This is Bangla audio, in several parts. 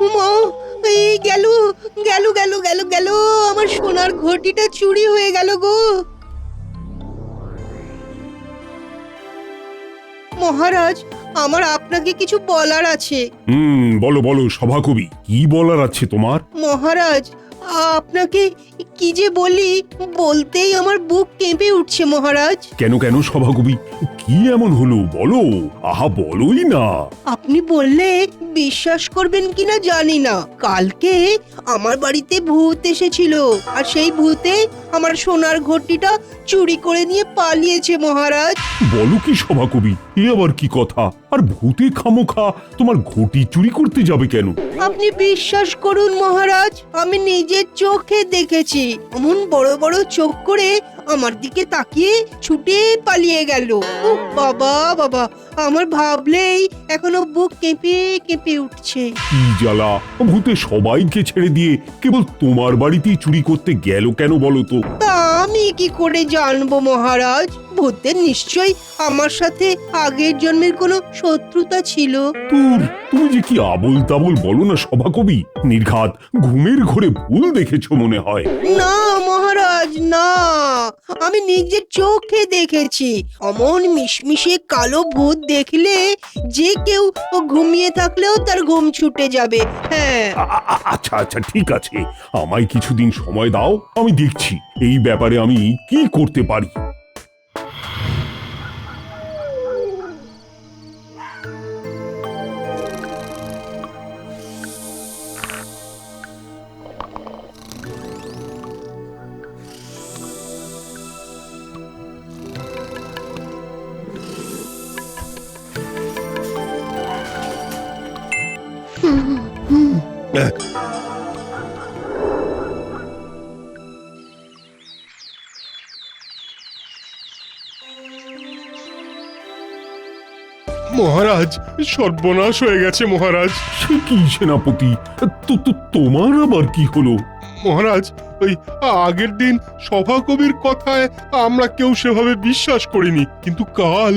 উমা, এই গেল গেল গেল গেল গেল, আমার সোনার ঘটিটা চুরি হয়ে গেল গো। মহারাজ, আমার আপনাকে কিছু বলার আছে। বলো বলো সভাকবি, কি বলার আছে তোমার? মহারাজ, আপনাকে কি যে বলি, বলতেই আমার বুক কেঁপে উঠছে মহারাজ। কেন কেন সভাকবি, কি এমন হলো বলো, আহা বলোই না। আপনি বললে বিশ্বাস করবেন কিনা জানি না, কালকে আমার বাড়িতে ভূত এসেছিল, আর সেই ভূতে আমার সোনার ঘটিটা চুরি করে নিয়ে পালিয়েছে মহারাজ। বলো কি সভাকবি, এ আবার কি কথা? আর ভূতে খামোখা তোমার ঘটি চুরি করতে যাবে কেন? আপনি বিশ্বাস করুন মহারাজ, আমি নিজের চোখে দেখেছি। অমন বড় বড় চোখ করে আমার দিকে তাকিয়ে ছুটে পালিয়ে গেল। উফ, বাবা বাবা, আমার ভাবলেই এখনো বুক কেঁপে কেঁপে উঠছে। কি জ্বালা, ভূতে সবাইকে ছেড়ে দিয়ে কেবল তোমার বাড়িতেই চুরি করতে গেল কেন বলো তো? তা আমি কি করে জানবো মহারাজ? ভূতের নিশ্চয়ই আমার সাথে আগের জন্মের কোনো শত্রুতা ছিল। তুমি যে কি আবোল তাবোল বলো না সভাকবি, নির্ঘাত ঘুমের ঘোরে ভুল দেখেছো মনে হয়। না মহারাজ, না, আমি নিজের চোখে দেখেছি। অমন মিশমিশে কালো ভূত দেখলে যে কেউ ঘুমিয়ে থাকলেও তার ঘুম ছুটে যাবে। হ্যাঁ, আচ্ছা আচ্ছা ঠিক আছে, আমায় কিছুদিন সময় দাও, আমি দেখছি এই ব্যাপারে আমি কি করতে পারি। মহারাজ, সর্বনাশ হয়ে গেছে মহারাজ। সে কি সেনাপতি, তোমার আবার কি হলো? মহারাজ, ওই আগের দিন সভাকবির কথায় আমরা কেউ সেভাবে বিশ্বাস করিনি, কিন্তু কাল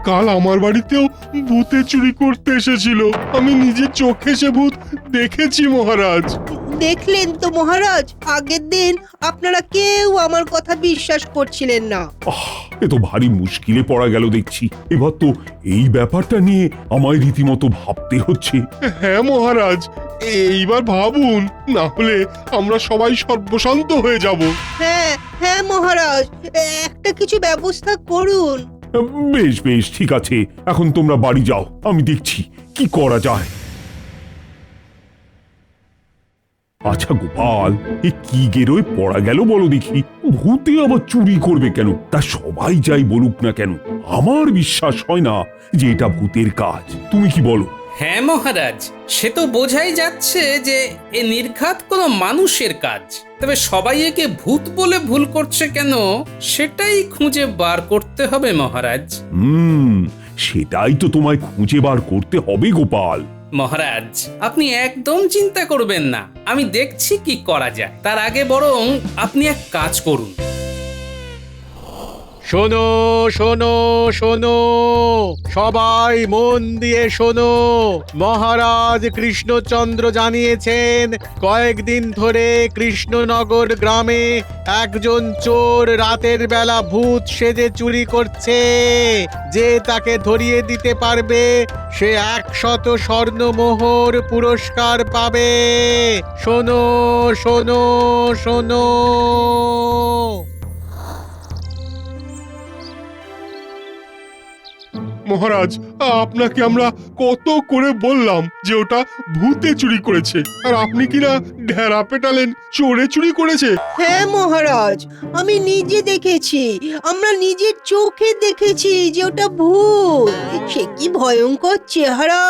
কাল আমার বাড়িতেও ভূতে চুরি করতে এসেছিল। আমি নিজের চোখে সে ভূত দেখেছি মহারাজ। দেখলেন তো মহারাজ, আগের দিন আপনারা কেউ আমার কথা বিশ্বাস করছিলেন না। এ তো ভারী মুশকিলে পড়া গেল দেখছি। এবার তো এই ব্যাপারটা নিয়ে আমায় রীতিমতো ভাবতে হচ্ছে। হ্যাঁ মহারাজ, এইবার ভাবুন, না হলে আমরা সবাই সর্বশান্ত হয়ে যাব। হ্যাঁ হ্যাঁ মহারাজ, একটা কিছু ব্যবস্থা করুন। বেশ বেশ ঠিক আছে, এখন তোমরা বাড়ি যাও, আমি দেখছি কি করা যায়। আচ্ছা গোপাল, এ কি গেরোয় পড়া গেল বলো দেখি? ভূতে আবার চুরি করবে কেন? তা সবাই যাই বলুক না কেন, আমার বিশ্বাস হয় না যে এটা ভূতের কাজ। তুমি কি বলো? হ্যাঁ মহারাজ, সে তো বোঝাই যাচ্ছে যে এ নির্ঘাত কোনো মানুষের কাজ। তবে সবাই একে ভূত বলে ভুল করছে কেন, সেটাই খুঁজে বার করতে হবে মহারাজ। সেটাই তো তোমায় খুঁজে বার করতে হবে গোপাল। মহারাজ, আপনি একদম চিন্তা করবেন না, আমি দেখছি কি করা যায়। তার আগে বরং আপনি এক কাজ করুন। শোনো শোনো শোনো, সবাই মন দিয়ে শোনো। মহারাজ কৃষ্ণচন্দ্র জানিয়েছেন, কয়েকদিন ধরে কৃষ্ণনগর গ্রামে একজন চোর রাতের বেলা ভূত সেজে চুরি করছে। যে তাকে ধরিয়ে দিতে পারবে সে 100 স্বর্ণমোহর পুরস্কার পাবে। শোনো শোনো শোনো। মহারাজ, আপনাকে আমরা কত করে বললাম যে ওটা ভূতে চুরি করেছে, আর আপনি কিনা ঢেরা পেটালেন চোরে চুরি করেছে। হ্যাঁ মহারাজ, আমি নিজে দেখেছি, আমরা নিজের চোখে দেখেছি যে ওটা ভূত। সে কি ভয়ঙ্কর চেহারা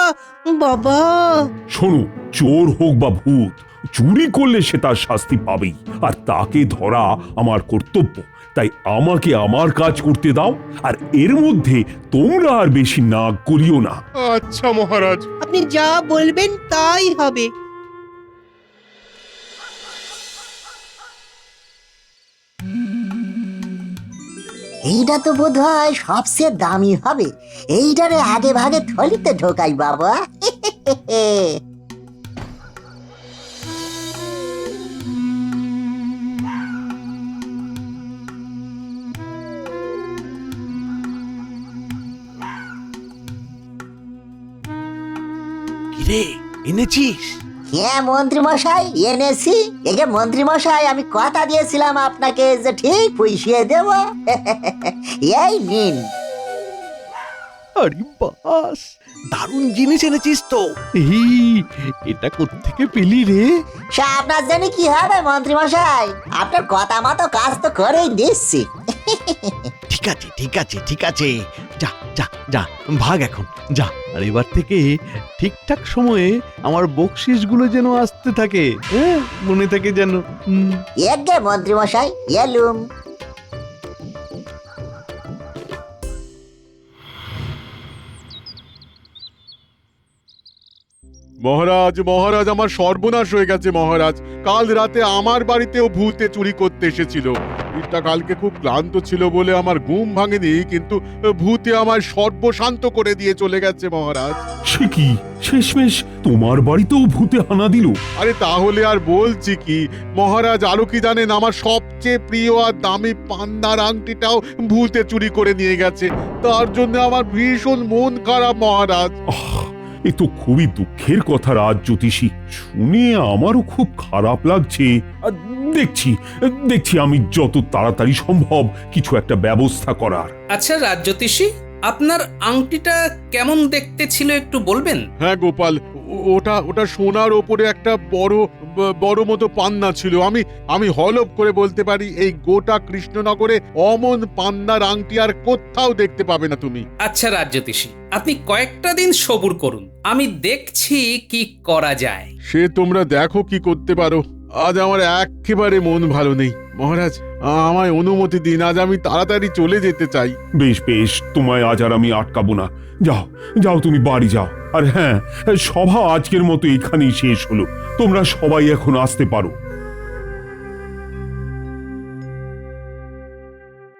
বাবা! শোনো, চোর হোক বা ভূত, চুরি করলে সে তার শাস্তি পাবেই, আর তাকে ধরা আমার কর্তব্য। তাই আমাকে আমার কাজ করতে দাও, আর এর মধ্যে তোমরা আর বেশি নাক করিও না। আচ্ছা মহারাজ। আপনি যা বলবেন তাই হবে। এইটা তো বোধ হয় সবচেয়ে দামি হবে। এইটারে আগে ভাগে থলিতে ঢোকাই বাবা। কিরে এনেছিস? হ্যাঁ মন্ত্রী মশাই, এনেছি। এই যে মন্ত্রী মশাই, আমি কথা দিয়েছিলাম আপনাকে যে ঠিক পুষিয়ে দেব। এই নিন। আরে বাস, দারুণ জিনিস এনেছিস তো। এটা কোত্থেকে পেলি রে? সে আপনার জানি কি হবে মন্ত্রী মশাই, আপনার কথা মতো কাজ তো করেই দিচ্ছি। ঠিক আছে ঠিক আছে ঠিক আছে, যা যা যা, ভাগ এখন যা। আর এবার থেকে ঠিকঠাক সময়ে আমার বকশিসগুলো যেন আসতে থাকে, হ্যাঁ মনে থাকে যেন। এগে মন্ত্রী মশাই, এলুম। মহারাজ মহারাজ, আমার সর্বনাশ হয়ে গেছে মহারাজ। কাল রাতে আমার বাড়িতেও ভূতে চুরি করতে এসেছিল। এটা কালকে খুব ক্লান্ত ছিল বলে আমার ঘুম ভাঙেনি, কিন্তু ভূতে আমার সর্বশান্ত করে দিয়ে চলে গেছে মহারাজ। সে কি, শেষমেশ তোমার বাড়িতেও ভূতে হানা দিল? আরে তাহলে আর বলছি কি মহারাজ, আরো কি জানেন, আমার সবচেয়ে প্রিয় আর দামি পান্নার আংটিটাও ভূতে চুরি করে নিয়ে গেছে। তার জন্য আমার ভীষণ মন খারাপ মহারাজ। এ তো খুবই দুঃখের কথা রাজ জ্যোতিষী, শুনে আমারও খুব খারাপ লাগছে। আর দেখছি দেখছি আমি যত তাড়াতাড়ি সম্ভব কিছু একটা ব্যবস্থা করার। আচ্ছা রাজ্যোতিষী, আপনার আংটিটা কেমন দেখতে ছিল একটু বলবেন? হ্যাঁ গোপাল, ওটা ওটা সোনার ওপরে একটা বড় মতো পান্না ছিল। আমি হলফ করে বলতে পারি এই গোটা কৃষ্ণনগরে অমন পান্নার আংটি আর কোথাও দেখতে পাবে না তুমি। আচ্ছা রাজ্যোতিষী, আপনি কয়েকটা দিন সবুর করুন, আমি দেখছি কি করা যায়। সে তোমরা দেখো কি করতে পারো। আজ আমার একেবারে মন ভালো নেই মহারাজ, আমায় অনুমতি দিন, আজ আমি তাড়াতাড়ি চলে যেতে চাই। বেশ বেশ, তোমায় আজ আর আমি আটকাবো না। যাও যাও, তুমি বাড়ি যাও। আর হ্যাঁ, সভা আজকের মতো এখানেই শেষ হলো। তোমরা সবাই এখন আসতে পারো।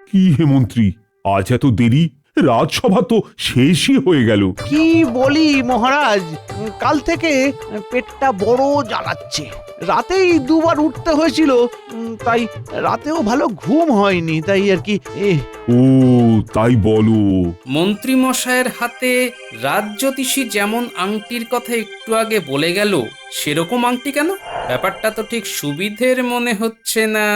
কি হে মন্ত্রী, আজ এত দেরি? রাজসভা তো শেষই হয়ে গেল। কি বলি মহারাজ, কাল থেকে পেটটা বড় জ্বালাচ্ছে। রাতেই দুবার উঠতে হয়েছিল, তাই রাতেও ভালো ঘুম হয়নি, তাই আর কি। ও তাই বলো। মন্ত্রী মশাইয়ের হাতে রাজ্যোতিষী যেমন আংটির কথা একটু আগে বলে গেল, সেরকম আংটি কেন? ব্যাপারটা তো ঠিক সুবিধের মনে হচ্ছে না।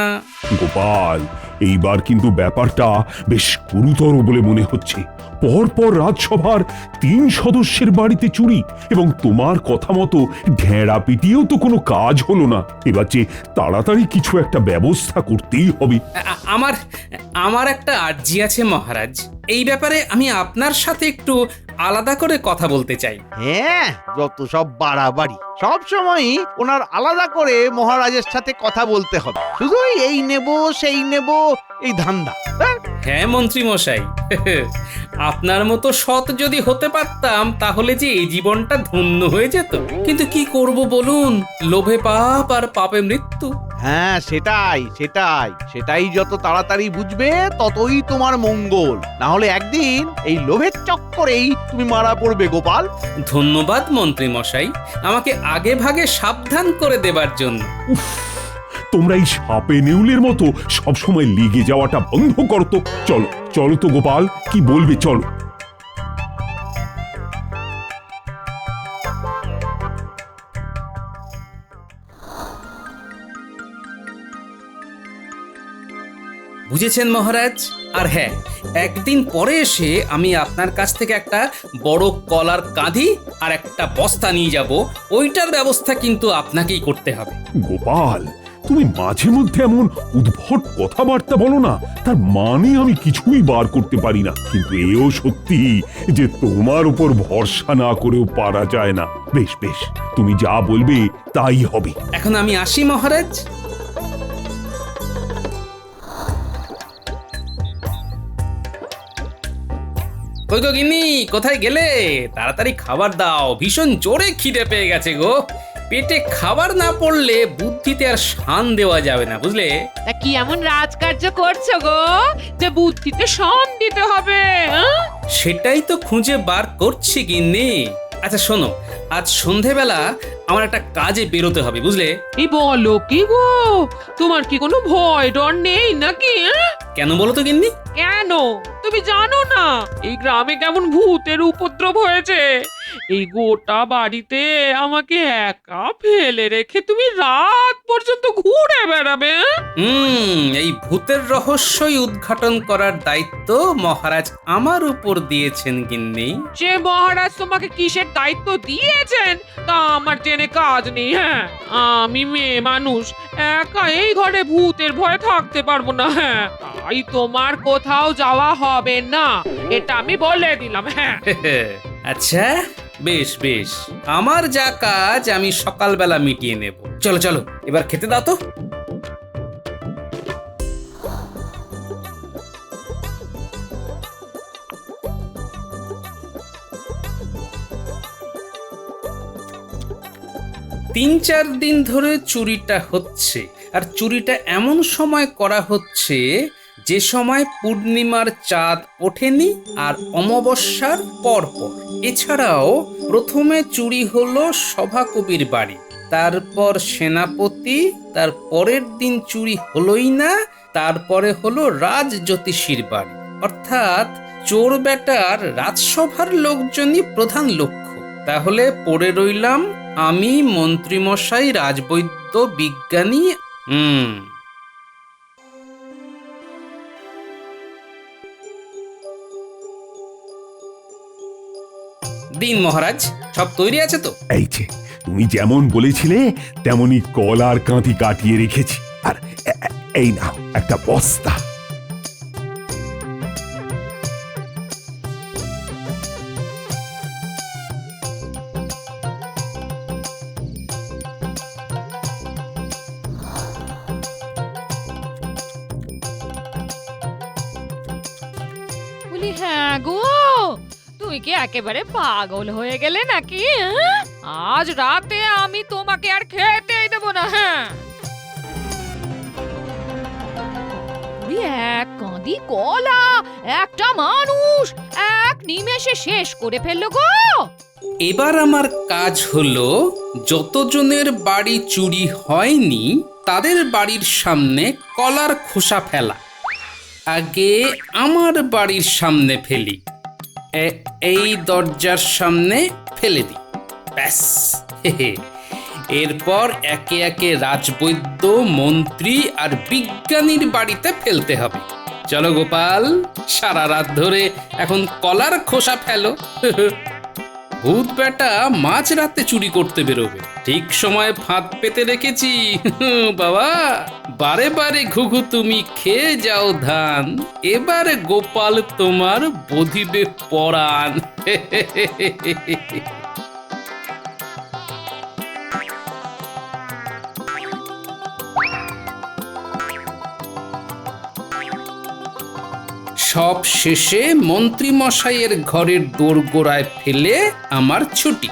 গোপাল, এইবার কিন্তু ব্যাপারটা বেশ গুরুতর বলে মনে হচ্ছে। পরপর রাজসভার 3 সদস্যের বাড়িতে চুরি, এবং তোমার কথা মতো ঢেঁড়া পিটিয়েও তো কোনো কাজ হলো না। এবার যে তাড়াতাড়ি কিছু একটা ব্যবস্থা করতেই হবে। আমার একটা আর্জি আছে মহারাজ, এই ব্যাপারে আমি আপনার সাথে একটু আলাদা করে কথা বলতে চাই। হ্যাঁ, যত সব বাড়াবাড়ি, সব সময় ওনার আলাদা করে মহারাজের সাথে কথা বলতে হবে। শুধু এই নেব সেই নেব, এই ধান্দা। হ্যাঁ মন্ত্রী মশাই, আপনার মতো সৎ যদি হতে পারতাম তাহলে যে এই জীবনটা ধন্য হয়ে যেত। কিন্তু কি করব বলুন, লোভে পাপ আর পাপে মৃত্যু। হ্যাঁ সেটাই সেটাই সেটাই, যত তাড়াতাড়ি বুঝবে ততই তোমার মঙ্গল। না হলে একদিন এই লোভের চক্করেই তুমি মারা পড়বে গোপাল। ধন্যবাদ মন্ত্রী মশাই, আমাকে আগে ভাগে সাবধান করে দেবার জন্য। তোমরা এই সাপে নেউলের মতো সবসময় লেগে যাওয়াটা বন্ধ করতো। চলো চলো তো গোপাল, কি বলবে, চলো। বুঝেছেন মহারাজ? আর হ্যাঁ, একদিন পরে এসে আমি আপনার কাছ থেকে একটা বড় কলার কাঁধি আর একটা বস্তা নিয়ে যাব। ওইটার ব্যবস্থা কিন্তু আপনাকেই করতে হবে। গোপাল, তুমি মাঝে মধ্যে এমন উদ্ভট কথাবার্তা বলো না, তার মানে আমি কিছুই বার করতে পারি না। কিন্তু এও সত্যি যে তোমার উপর ভরসা না করেও পারা যায় না। বেশ বেশ, তুমি যা বলবে তাই হবে। এখন আমি আসি মহারাজ। কই গো গিন্নি, কোথায় গেলে? তাড়াতাড়ি খাবার দাও, ভীষণ জোরে খিদে পেয়ে গেছে গো। পেটে খাবার না পড়লে বুদ্ধিতে আর শান দেওয়া যাবে না, বুঝলে? তা কি এমন রাজকার্য করছো গো যে বুদ্ধিতে শান দিতে হবে? সেটাই তো খুঁজে বার করছি গিন্নি। আচ্ছা শোনো, আজ সন্ধেবেলা আমার একটা কাজে বেরোতে হবে, বুঝলে? এই বলো কি গো, তোমার কি কোনো ভয় ডর নেই নাকি? কেন বলো তো গিন্নি? কেন তুমি জানো না এই গ্রামে কেমন ভূতের উপদ্রব হয়েছে? এই গোটা বাড়িতে আমাকে একা ফেলে রেখে তুমি রাত পর্যন্ত ঘুরে বেড়াবে? এই ভূতের রহস্যই উদ্ঘাটন করার দায়িত্ব মহারাজ আমার উপর দিয়েছেন গিন্নি। যে মহারাজ তোমাকে কিসের দায়িত্ব দিয়েছেন তা আমার জেনে কাজ নেই। হ্যাঁ, আমি মেয়ে মানুষ, একা এই ঘরে ভূতের ভয়ে থাকতে পারবো না। হ্যাঁ, তাই তোমার কোথাও যাওয়া হবে না, এটা আমি বলে দিলাম। হ্যাঁ, আচ্ছা, বেশ বেশ, আমার যা কাজ আমি সকালবেলা মিটিয়ে নেব। চলো চলো, এবার খেতে দাও তো। তিন চার দিন ধরে চুরিটা হচ্ছে, আর চুরিটা এমন সময় করা হচ্ছে যে সময় পূর্ণিমার চাঁদ ওঠেনি আর অমাবস্যার পরপর। এছাড়াও প্রথমে চুরি হলো সভাকবির বাড়ি, তারপর সেনাপতি, তার পরের দিন চুরি হলোই না, তারপরে হলো রাজ জ্যোতিষীর বাড়ি। অর্থাৎ চোর বেটার রাজসভার লোকজনই প্রধান লক্ষ্য। তাহলে পড়ে রইলাম আমি, মন্ত্রীমশাই, রাজবৈদ্য, বিজ্ঞানী। দিন মহারাজ, সব তৈরি আছে তো? এই যে তুমি যেমন বলেছিলে তেমনি কলার কাঁথি কাটিয়ে রেখেছি। আর এই নাও একটা বস্তা। বলি হ্যাঁ গো, তুই কি একেবারে পাগল হয়ে গেলে নাকি? হ্যাঁ? আজ রাতে আমি তোমাকে আর খেতেই দেবো না। হ্যাঁ, এক কাঁদি কলা একটা মানুষ এক নিমেষে শেষ করে ফেললো গো। এবার আমার কাজ হলো যতজনের বাড়ি চুরি হয়নি তাদের বাড়ির সামনে কলার খোসা ফেলা। আগে আমার বাড়ির সামনে ফেলি, এই দরজার সামনে ফেলে দিই, ব্যাস। এরপর একে একে রাজবৈদ্য, মন্ত্রী আর বিজ্ঞানীর বাড়িতে ফেলতে হবে। চলো গোপাল, সারা রাত ধরে এখন কলার খোসা ফেলো। ভূত বেটা মাঝ রাতে চুরি করতে বেরোবে, ঠিক সময় ফাঁদ পেতে রেখেছি। বাবা, বারে বারে ঘুঘু তুমি খেয়ে যাও ধান, এবারে গোপাল তোমার বধিবে পরাণ। সব শেষে মন্ত্রী মশাইয়ের ঘরের দোরগোড়ায় ফেলে আমার ছুটি।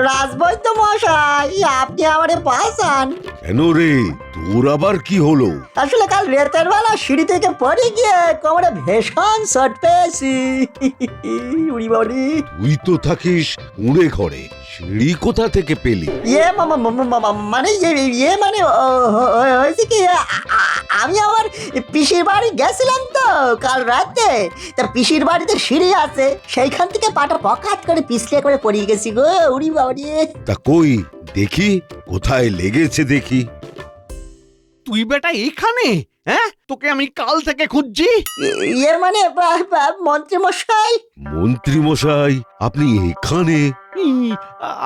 রাজবৈদ্য মশাই, আপনি আমারে বাঁচান। কেন রে, তোর আবার কি হলো? আসলে কাল রাতের বেলা সিঁড়ি থেকে পড়ে গিয়ে কোমরে ভীষণ চোট পেয়েছি। উড়ি বাড়ি। তুই তো থাকিস উড়ে ঘরে, সিঁড়ি কোথা থেকে পেলি? মানে হয়েছে কি, আমি আমার পিসির বাড়ি গেছিলাম তো কাল রাতে, তা পিসির বাড়িতে সিঁড়ি আছে, সেইখান থেকে পাটা পকাত করে পিছলে করে পড়ে গেছি গো। উড়ি বাড়ি। তা কই দেখি, কোথায় লেগেছে দেখি। তুই বেটা এখানে? হ্যাঁ, তোকে আমি কাল থেকে খুঁজছি। মানে মন্ত্রী মশাই। মন্ত্রী মশাই, আপনি এখানে?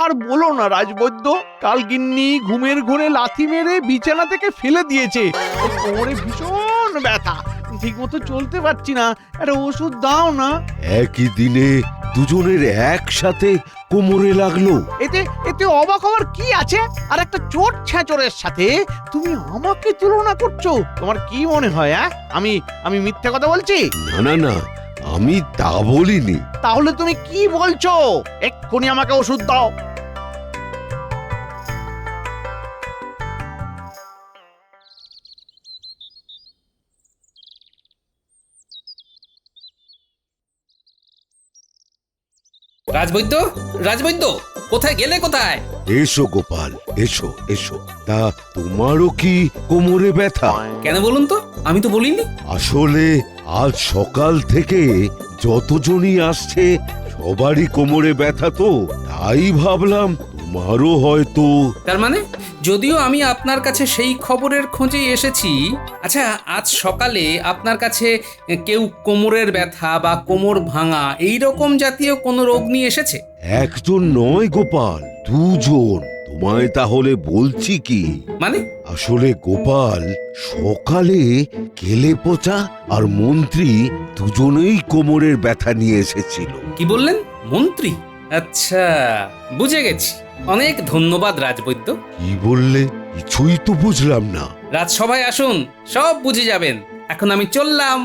আর বলো না রাজবৈদ্য, কাল গিন্নি ঘুমের ঘোরে লাথি মেরে বিছানা থেকে ফেলে দিয়েছে। কোমরে ভীষণ ব্যথা, ঠিক মতো চলতে পারছি না, একটা ওষুধ দাও না। একই দিনে দুজনের একসাথে কোমরে লাগলো। এতে এতে অবাক হওয়ার কি আছে? আর একটা চোট ছেঁচড়ের সাথে তুমি আমাকে তুলনা করছো? তোমার কি মনে হয় আমি মিথ্যে কথা বলছি? না না না, আমি তা বলিনি। তাহলে তুমি কি বলছো? এক্ষুনি আমাকে ওষুধ দাও। রাজবৈদ্য, রাজবৈদ্য, কোথায় গেলে কোথায়? এসো গোপাল, এসো এসো। তা তোমারও কি কোমরে ব্যথা? কেন বলুন তো, আমি তো বলিনি। আসলে আজ সকাল থেকে যতজনই আসছে সবারই কোমরে ব্যথা, তো তাই ভাবলাম তোমারও হয়তো। তার মানে যদিও আমি আপনার কাছে সেই খবরের খোঁজেই এসেছি। আচ্ছা, আজ সকালে আপনার কাছে কেউ কোমরের ব্যথা বা কোমর ভাঙা এই রকম জাতীয় কোনো রোগ নিয়ে এসেছে? একজন নয় গোপাল, দুজন। তোমায় তাহলে বলছি কি, মানে? আসলে গোপাল সকালে কেলে পচা আর মন্ত্রী দুজনেই কোমরের ব্যথা নিয়ে এসেছিল। কি বললেন? মন্ত্রী? আচ্ছা, বুঝে গেছি। অনেক ধন্যবাদ রাজবৈদ্য। কি বললে? কিছুই তো বুঝলাম না। রাজসভায় আসুন, সব বুঝে যাবেন। এখন আমি চললাম।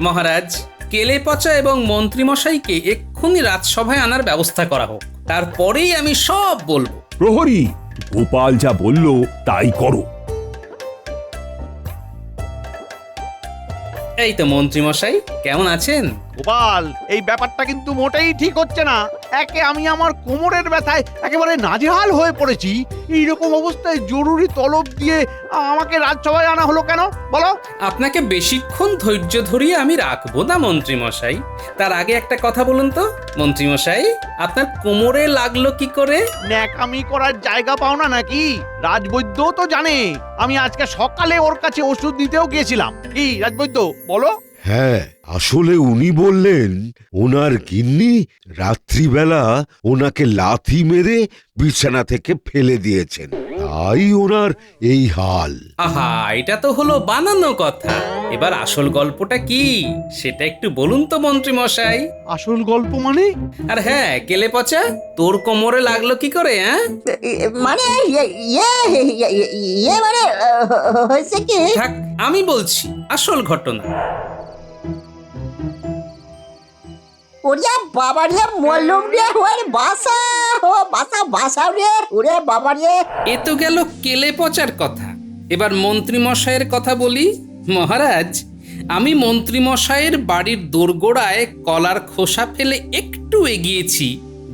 মহারাজ, কেলে পচা এবং মন্ত্রীমশাইকে এক্ষুনি রাজসভায় আনার ব্যবস্থা করা হোক, তারপরেই আমি সব বলবো। প্রহরী, গোপাল যা বলল তাই করো। এই তো মন্ত্রীমশাই, কেমন আছেন? গোপাল, এই ব্যাপারটা কিন্তু মোটেই ঠিক হচ্ছে না। একে আমি আমার কোমরের ব্যথায় একেবারে নাজেহাল হয়ে পড়েছি, এইরকম অবস্থায় জরুরি তলব দিয়ে আমাকে রাজসভায় আনা হলো কেন বলো? আপনাকে বেশিক্ষণ ধৈর্য ধরিয়ে আমি রাখবো না মন্ত্রীমশাই। তার আগে একটা কথা বলুন তো মন্ত্রীমশাই, আপনার কোমরে লাগলো কি করে? ন্যাকামি করার জায়গা পাও না নাকি? রাজবৈদ্য তো জানে আমি আজকে সকালে ওর কাছে ওষুধ নিতেও গিয়েছিলাম। কি রাজবৈদ্য, বলো? হ্যাঁ, আসলে উনি বললেন ওনার গিন্নি রাত্রিবেলা ওনাকে লাথি মেরে বিছানা থেকে ফেলে দিয়েছেন, তাই ওনার এই হাল। আহা, এটা তো হলো বানানো কথা। এবার আসল গল্পটা কি সেটা একটু বলুন তো মন্ত্রীমশাই। আসল গল্প মানে? আর হ্যাঁ, কেলে পচা, তোর কোমরে লাগলো কি করে? হ্যাঁ, মানে মানে হয়েছে কি, থাক, আমি বলছি আসল ঘটনা। ওরে বাবা রে, মল্লুম রে, ওরে বাসা, ও বাসা বাসা রে, ওরে বাবা রে। এ তো গেল কেলে পচার কথা। এবার মন্ত্রীমশাইয়ের কথা বলি। মহারাজ, আমি মন্ত্রীমশাইয়ের বাড়ির দোরগোড়ায় কলার খোসা ফেলে একটু এগিয়েছি,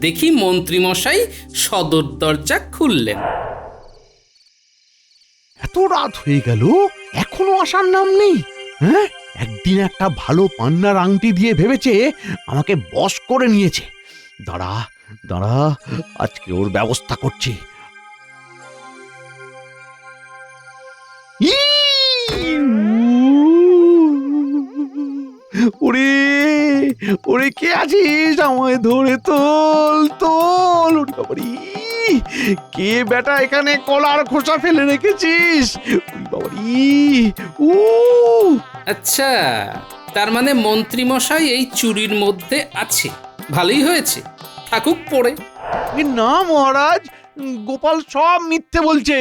দেখি মন্ত্রীমশাই সদর দরজা খুললেন। এত রাত হয়ে গেল, এখনো আসার নাম নেই। হ্যাঁ, একদিন একটা ভালো পান্নার আংটি দিয়ে ভেবেছে আমাকে বশ করে নিয়েছে। দাঁড়া দাঁড়া, আজকে ওর ব্যবস্থা করছি। ওরে ওরে, কে আছিস? আমায় ধরে তোল তোল। ওরে বাবারি, কে বেটা এখানে কলার খোসা ফেলে রেখেছিস? ওরে বাবারি, উ আচ্ছা, তার মানে মন্ত্রীমশাই এই চুরির মধ্যে আছে। ভালোই হয়েছে, থাকুক পড়ে। না মহারাজ, গোপাল সব মিথ্যে বলছে।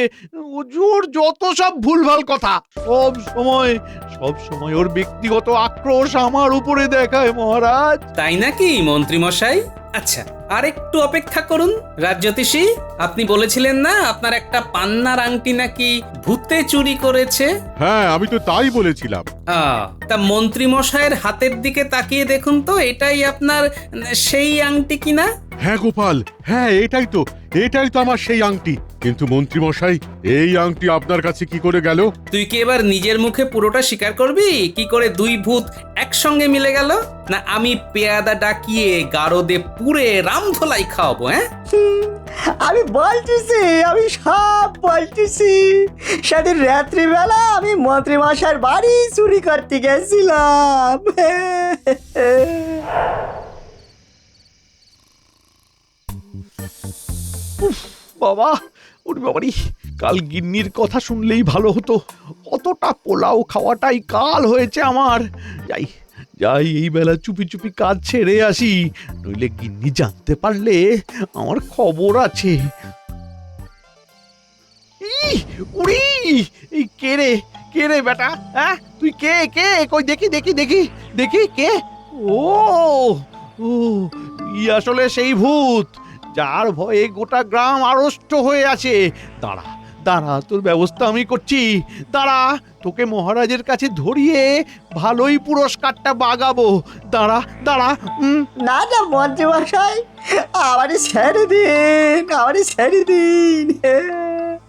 ওর যত সব ভুলভাল কথা, সব সময় ওর ব্যক্তিগত আক্রোশ আমার উপরে দেখায় মহারাজ। তাই নাকি মন্ত্রীমশাই? আচ্ছা, আর একটু অপেক্ষা করুন। রাজজ্যোতিষী, আপনি বলেছিলেন না আপনার একটা পান্নার আংটি নাকি ভূতে চুরি করেছে? হ্যাঁ, আমি তো তাই বলেছিলাম। তা মন্ত্রীমশাইয়ের হাতের দিকে তাকিয়ে দেখুন তো, এটাই আপনার সেই আংটি কিনা? হ্যাঁ গোপাল, হ্যাঁ এটাই তো আমার সেই আংটি। কিন্তু মন্ত্রী মশাই, এই আংটি আপনার কাছে কি করে গেল? তুই কি এবার নিজের মুখে পুরোটা স্বীকার করবি? কি করে দুই ভূত একসঙ্গে মিলে গেল? না আমি পেয়াদা ডাকিয়ে গারদে পুরে রামধলাই খাওয়াবো? হ্যাঁ, আমি বলতেছি, আমি সব বলতেছি। সেদিন রাত্রিবেলা আমি মন্ত্রী মশাইয়ের বাড়ি চুরি করতে গেছিলাম। বাবা, ওরে বাবারি, কাল গিন্নির কথা শুনলেই ভালো হতো। অতটা পোলাও খাওয়াটাই কাল হয়েছে আমার। যাই যাই, এই বেলা চুপি চুপি কাজ ছেড়ে আসি, নইলে গিন্নি জানতে পারলে আমার খবর আছে। উড়ি, এই কে রে বেটা? হ্যাঁ, তুই কে? কই দেখি দেখি দেখি দেখি, কে? ও ও, আসলে সেই ভূত যার ভয়ে গোটা গ্রাম আড়ষ্ট হয়ে আছে। দাঁড়া দাঁড়া, তোর ব্যবস্থা আমি করছি। দাঁড়া, তোকে মহারাজের কাছে ধরিয়ে ভালোই পুরস্কারটা বাগাবো। দাঁড়া দাঁড়া। না না মন্ত্রী মশাই, আমারই ছেড়ে দিন, আমারই ছেড়ে দিন।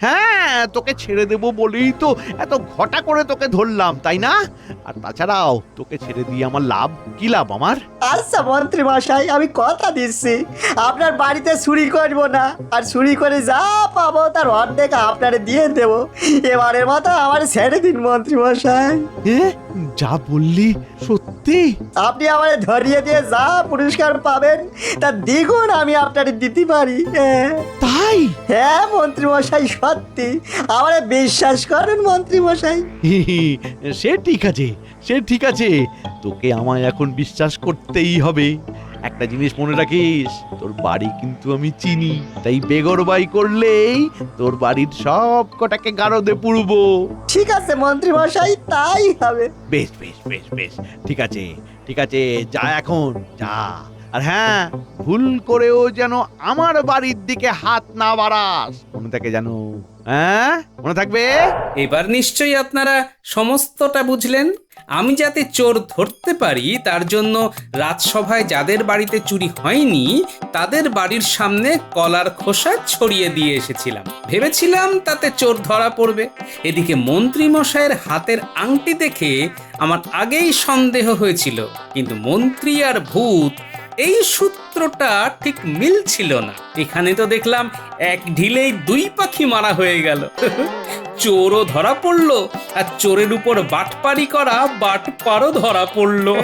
হ্যাঁ, তোকে ছেড়ে দেবো বলেই তো এত ঘটা করে তোকে ধরলাম, তাই না? আর তাছাড়াও তোকে ছেড়ে দিয়ে আমার লাভ কি? লাভ আমার? আচ্ছা মন্ত্রী মশাই, আমি কথা দিচ্ছি আপনার বাড়িতে চুরি করবো না, আর চুরি করে যা পাবো তার অর্ধেক আপনারে দিয়ে দেবো। এবারের মতো আমার ছেড়ে দিন মন্ত্রী মশাই। যা বললি সত্যি? আপনি আমার ধরিয়ে দিয়ে যা পুরস্কার পাবেন তার দ্বিগুণ আমি আপনারে দিতে পারি। তাই? হ্যাঁ মন্ত্রী মশাই, সত্যি আমারে বিশ্বাস করেন মন্ত্রী মশাই। সে ঠিক আছে, সে ঠিক আছে, তোকে আমায় এখন বিশ্বাস করতেই হবে। একটা জিনিস মনে রাখিস, তোর বাড়ি কিন্তু আমি চিনি, তাই বেগরবাই করলেই তোর বাড়ির সব কটাকে গারদে পুরবো। ঠিক আছে মন্ত্রী মশাই, তাই হবে। বেশ বেশ বেশ বেশ, ঠিক আছে ঠিক আছে, যা এখন যা। আর হ্যাঁ, ভুল করেও যেন আমার বাড়ির দিকে হাত না বাড়াস, মনে থাকে যেন। হ্যাঁ, মনে থাকবে? এবার নিশ্চয়ই আপনারা সমস্তটা বুঝলেন। আমি যাতে চোর ধরতে পারি তার জন্য রাজসভায় যাদের বাড়িতে চুরি হয়নি তাদের বাড়ির সামনে কলার খোসা ছড়িয়ে দিয়ে এসেছিলাম। ভেবেছিলাম তাতে চোর ধরা পড়বে। এদিকে মন্ত্রী মশাইয়ের হাতের আংটি দেখে আমার আগেই সন্দেহ হয়েছিল, কিন্তু মন্ত্রী আর ভূত এই সূত্রটা ঠিক মিলছিল না। এখানে তো দেখলাম এক ঢিলেই দুই পাখি মারা হয়ে গেল। চোরও ধরা পড়লো, আর চোরের উপর বাটপারি করা বাটপারও ধরা পড়লো।